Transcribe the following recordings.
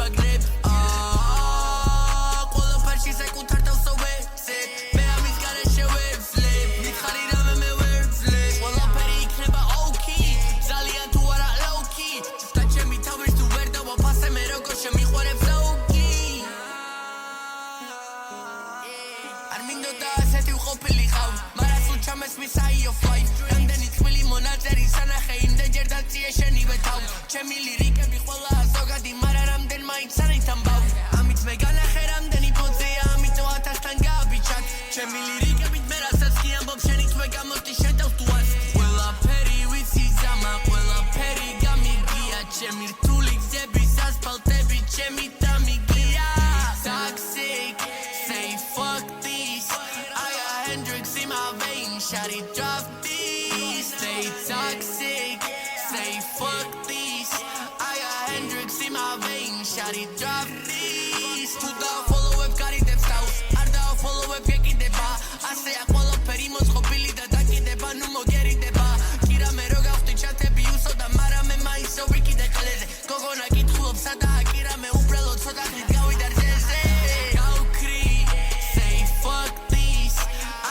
ვაგნებ ყველაფერში საკუთარ თავს ვეცებ მე ამის გარეშე ვეძლებ მითხარი რამე მე ვერ ვძლებ ყველაფერი იქნება ოკეი ძალიან თუ არა ლოუკი და ჩემი თავის თუ ვერ დავაფასე მე როგორ შემიყვარებს ოკეი არ მინდოდა ასეთი ვყოფილიყავ მაგრამ სულ ჩამესმის eye of life რამდენი წვილი მონაწერი სანახე იმდენჯერ დაწიე შენივე თავ ჩემი ლირიკები ყველა ზოგადი მაგრამ რამდენ მაინც არის ამბავ ამით მე განახე რამდენი პოზია ამიტომ 1000-თან გააბიჭად ჩემი ლირიკებით მე რასაც კი ამბობ შენით მე გამოსდი შენ თავს თუ ას ყველაფერი ვიცი ზამა ყველაფერი გამიგია ჩემი რთული გზების ასფალტები ჩემი დამიგია toxic say fuck this I got Hendrix in my veins shawty drop this stay toxic say fuck this I got Hendrix in my veins shawty drop this to the follow up გარიდებს თავს არ დაfollow-ებ გეკიდება ასეა ყველაფერი მოწყობილი და დაკიდება ნუ მოგერიდება კი რამე რო გავხდი ჩათები უსოდა მაგრამ მე მაინც ვიკიდე ყლეზე გოგონა კითხულობს სადაა კი რამე უბრალოდ ცოტა ხნით გავიდა რზეზე გავქრი say fuck this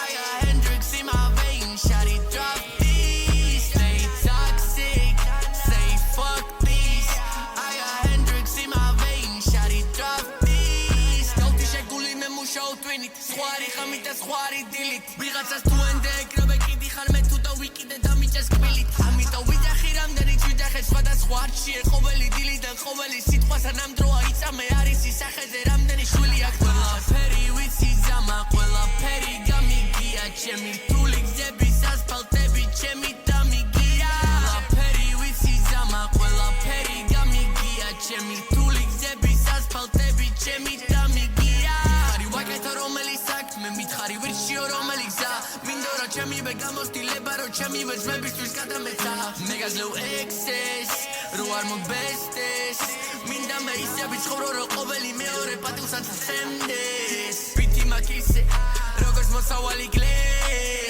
I got Hendrix in my veins shawty drop this stay toxic say fuck this I got Hendrix in my veins shawty drop this გავთი შეგული მე მუშაობ twinით სხვარი ხამით და სხვარი დილით ვიღაცას თუ ენდე ეკრობე კიდი ხარ მე თუ და ვიკიდე და მიჭეს კბილით ამიტომ ვიძახი რამდენი ვიძახე სხვადასხვა არჩიე ყოველი დილიდან ყოველი სიტყვასთან ამ დროა იწამე არის ისახეზე რამდენი შვილი აქვს ყველაფერი ვიცი ზამა ყველაფერი გამიგია ჩემი რთული გზების ასფალტები ჩემი დამიგია ყველაფერი ვიცი ზამა ყველაფერი გამიგია ჩემი რთული გზების ასფალტები ჩემი დამიგია ხარი ვაკეთო რომელი საქმე მითხარი ვირჩიო რომელი გზა მინდო რა ჩემივე გამოსtildeება რო ჩემივე ძმებისთვის გადამეცა მე გაძლევ excess რო არ მოგბესდეს მინდა მე ისე ვიცხოვრო რო ყოველი მეორე პატივსაც ვცემდეს ბითი მაკისე როგორც მოსავალი გლე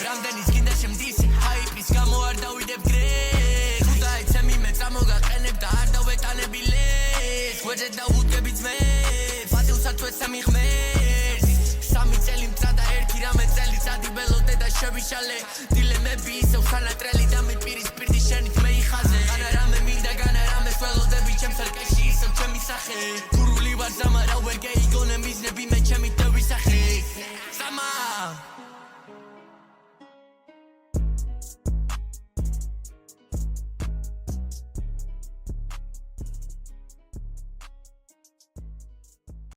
რამდენის გინდა შემდისე ჰაიპის გამო არ დავიდებ გრეს თუ დაეცემი მე წამოგაყენებ და არ დავეტანები ლეს გვერდზე დავუდგები ძმებს პატივსაც ვეცემი ღმერთს სამი წელი მწა და ერთი რამე წელი წადი ველოდე და შევიშალე დილემები ისევ სანატრელი